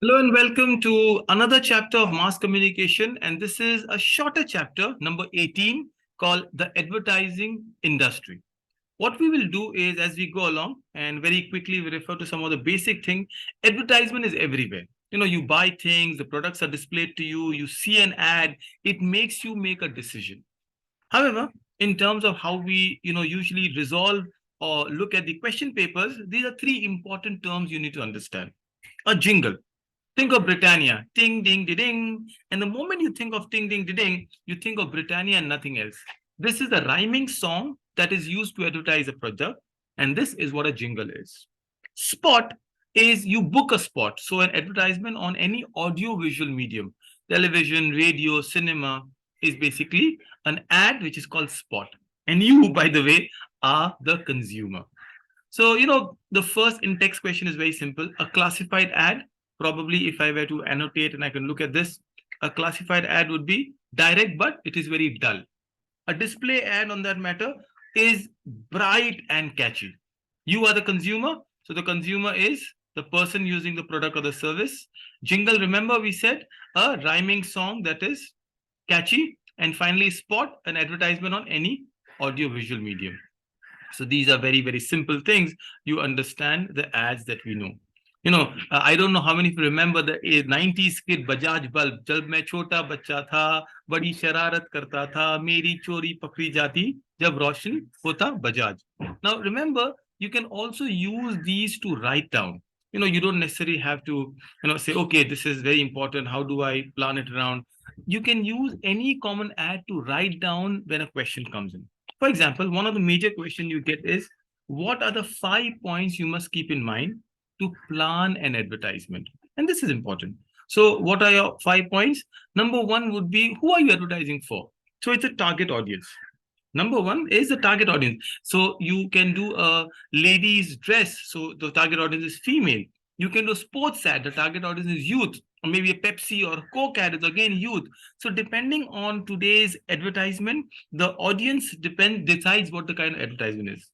Hello and welcome to another chapter of mass communication. And this is a shorter chapter, number 18, called The Advertising Industry. What we will do is, as we go along, and very quickly we refer to some of the basic things, advertisement is everywhere. You buy things, the products are displayed to you, you see an ad, it makes you make a decision. However, in terms of how we, usually resolve or look at the question papers, these are three important terms you need to understand. A jingle. Think of Britannia, ting, ding, ding. And the moment you think of ting, ding, ding, you think of Britannia and nothing else. This is a rhyming song that is used to advertise a product. And this is what a jingle is. Spot is you book a spot. So an advertisement on any audio visual medium, television, radio, cinema, is basically an ad which is called spot. And you, by the way, are the consumer. So, the first in-text question is very simple. A classified ad, probably if I were to annotate and I can look at this, a classified ad would be direct, but it is very dull. A display ad on that matter is bright and catchy. You are the consumer. So the consumer is the person using the product or the service. Jingle, remember we said a rhyming song that is catchy. And finally, spot, an advertisement on any audio visual medium. So these are very, very simple things. You understand the ads that we know. I don't know how many of you remember the 90s kid Bajaj bulb. जब मैं छोटा बच्चा था, बड़ी शरारत करता था, मेरी चोरी पकड़ी जाती, जब रोशन होता Bajaj. Now remember, you can also use these to write down. You don't necessarily have to, say, okay, this is very important. How do I plan it around? You can use any common ad to write down when a question comes in. For example, one of the major questions you get is, what are the 5 points you must keep in mind to plan an advertisement? And this is important. So what are your 5 points? Number one would be, who are you advertising for? So it's a target audience. Number one is the target audience. So you can do a lady's dress. So the target audience is female. You can do a sports ad. The target audience is youth. Or maybe a Pepsi or a Coke ad is again youth. So depending on today's advertisement, the audience decides what the kind of advertisement is.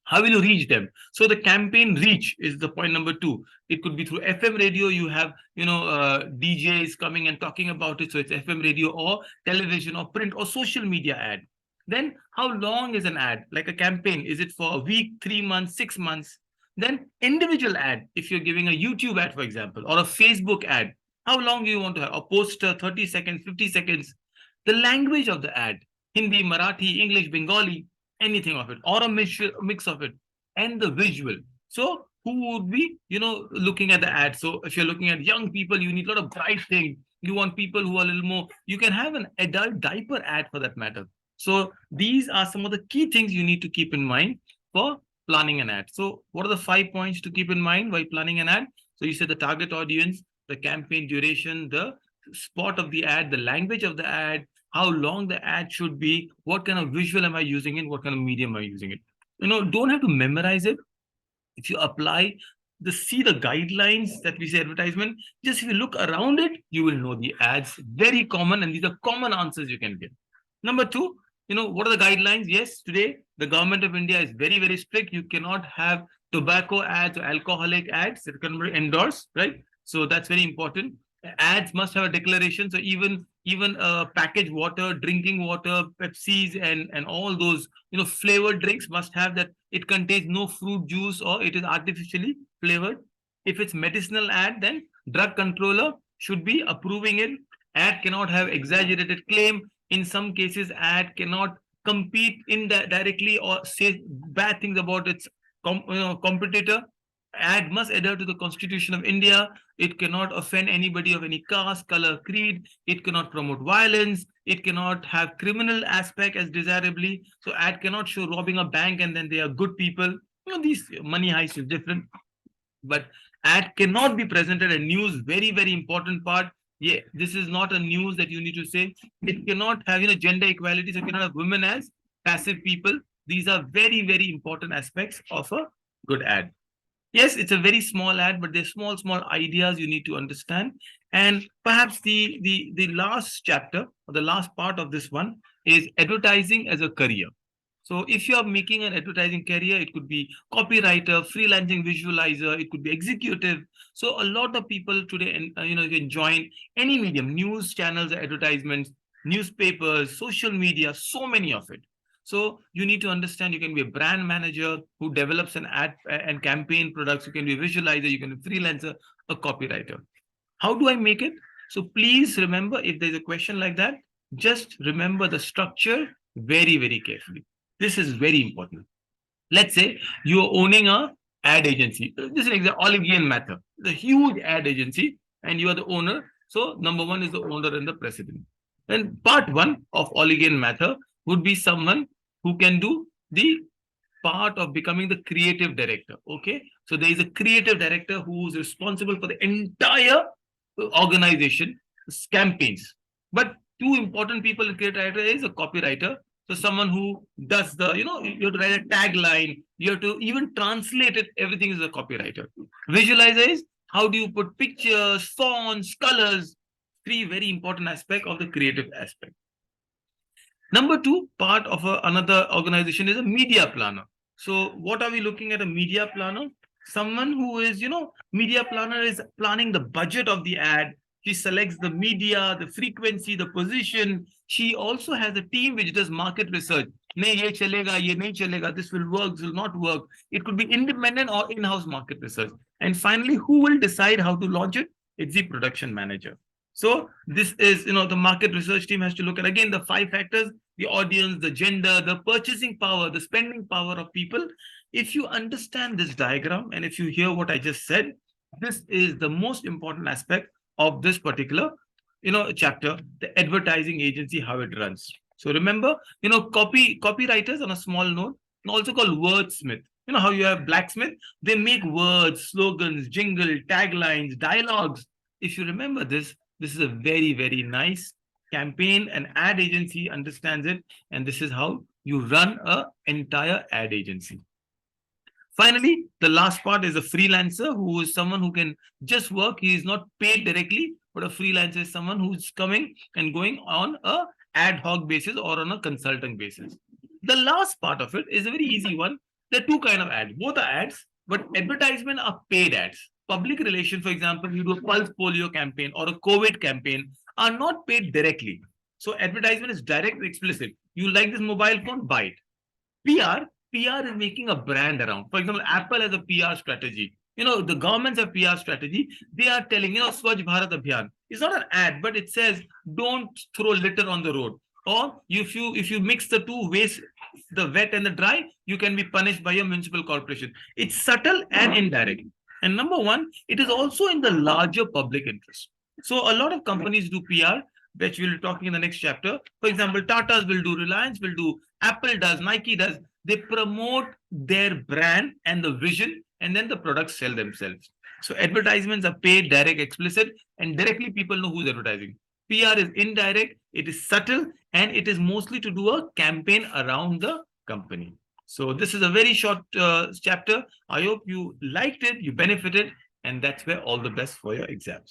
How will you reach them? So the campaign reach is the point number two. It could be through FM radio. You have, DJs coming and talking about it. So it's FM radio or television or print or social media ad. Then how long is an ad? Like a campaign, is it for a week, 3 months, 6 months? Then individual ad, if you're giving a YouTube ad, for example, or a Facebook ad, how long do you want to have? A poster, 30 seconds, 50 seconds. The language of the ad, Hindi, Marathi, English, Bengali, anything of it, or a mix of it, and the visual. So who would be, looking at the ad? So if you're looking at young people, you need a lot of bright things. You want people who are a little more, you can have an adult diaper ad for that matter. So these are some of the key things you need to keep in mind for planning an ad. So what are the 5 points to keep in mind while planning an ad? So you said the target audience, the campaign duration, the spot of the ad, the language of the ad, how long the ad should be, what kind of visual am I using it, what kind of medium am I using it. Don't have to memorize it. If you apply see the guidelines that we say advertisement, just if you look around it, you will know the ads. Very common, and these are common answers you can get. Number two, what are the guidelines? Yes, today the government of India is very, very strict. You cannot have tobacco ads or alcoholic ads that can be endorsed, right? So that's very important. Ads must have a declaration. So even packaged water, drinking water, Pepsis, and all those flavored drinks must have that it contains no fruit juice or it is artificially flavored. If it's medicinal ad, then drug controller should be approving it. Ad cannot have exaggerated claim. In some cases, ad cannot compete directly or say bad things about its competitor. Ad must adhere to the Constitution of India. It cannot offend anybody of any caste, color, creed. It cannot promote violence. It cannot have criminal aspect as desirably. So ad cannot show robbing a bank and then they are good people. These money heist is different. But ad cannot be presented as news. Very, very important part. Yeah, this is not a news that you need to say. It cannot have gender equality. So it cannot have women as passive people. These are very, very important aspects of a good ad. Yes, it's a very small ad, but there's small ideas you need to understand. And perhaps the last chapter or the last part of this one is advertising as a career. So if you are making an advertising career, it could be copywriter, freelancing visualizer, it could be executive. So a lot of people today, can join any medium, news channels, advertisements, newspapers, social media, so many of it. So you need to understand you can be a brand manager who develops an ad and campaign products. You can be a visualizer, you can be a freelancer, a copywriter. How do I make it? So please remember, if there's a question like that, just remember the structure very, very carefully. This is very important. Let's say you are owning a ad agency. This is an example, Olivian Mather, the huge ad agency, and you are the owner. So number one is the owner and the president. Then part one of Olivian Mather would be someone who can do the part of becoming the creative director. Okay, so there is a creative director who is responsible for the entire organization campaigns. But two important people in creative director is a copywriter. So someone who does the, you have to write a tagline, you have to even translate it, everything is a copywriter. Visualizer is how do you put pictures, fonts, colors, three very important aspects of the creative aspect. Number two, part of another organization is a media planner. So what are we looking at a media planner? Someone who is, media planner is planning the budget of the ad. She selects the media, the frequency, the position. She also has a team which does market research. Ye chalega, ye nahi chalega, this will work, this will not work. It could be independent or in-house market research. And finally, who will decide how to launch it? It's the production manager. So this is, the market research team has to look at, again, the 5 factors, the audience, the gender, the purchasing power, the spending power of people. If you understand this diagram and if you hear what I just said, this is the most important aspect of this particular, chapter, the advertising agency, how it runs. So remember, copywriters on a small note, also called wordsmith. You know how you have blacksmith, they make words, slogans, jingle, taglines, dialogues. If you remember this is a very, very nice campaign. An ad agency understands it, and this is how you run an entire ad agency. Finally, the last part is a freelancer, who is someone who can just work. He is not paid directly, but a freelancer is someone who's coming and going on a ad hoc basis or on a consulting basis. The last part of it is a very easy one. There are two kinds of ads. Both are ads, but advertisement are paid ads. Public relation, for example, you do a pulse polio campaign or a COVID campaign, are not paid directly. So advertisement is direct, explicit. You like this mobile phone, buy it. PR is making a brand around. For example, Apple has a PR strategy. The governments have PR strategy. They are telling, Swachh Bharat Abhiyan. It's not an ad, but it says, don't throw litter on the road. Or if you mix the two waste, the wet and the dry, you can be punished by your municipal corporation. It's subtle and indirect. And number one, it is also in the larger public interest. So a lot of companies do PR, which we'll be talking in the next chapter. For example, Tata's will do, Reliance will do, Apple does, Nike does. They promote their brand and the vision, and then the products sell themselves. So advertisements are paid, direct, explicit, and directly people know who's advertising. PR is indirect, it is subtle, and it is mostly to do a campaign around the company. So this is a very short chapter. I hope you liked it, you benefited, and that's where all the best for your exams.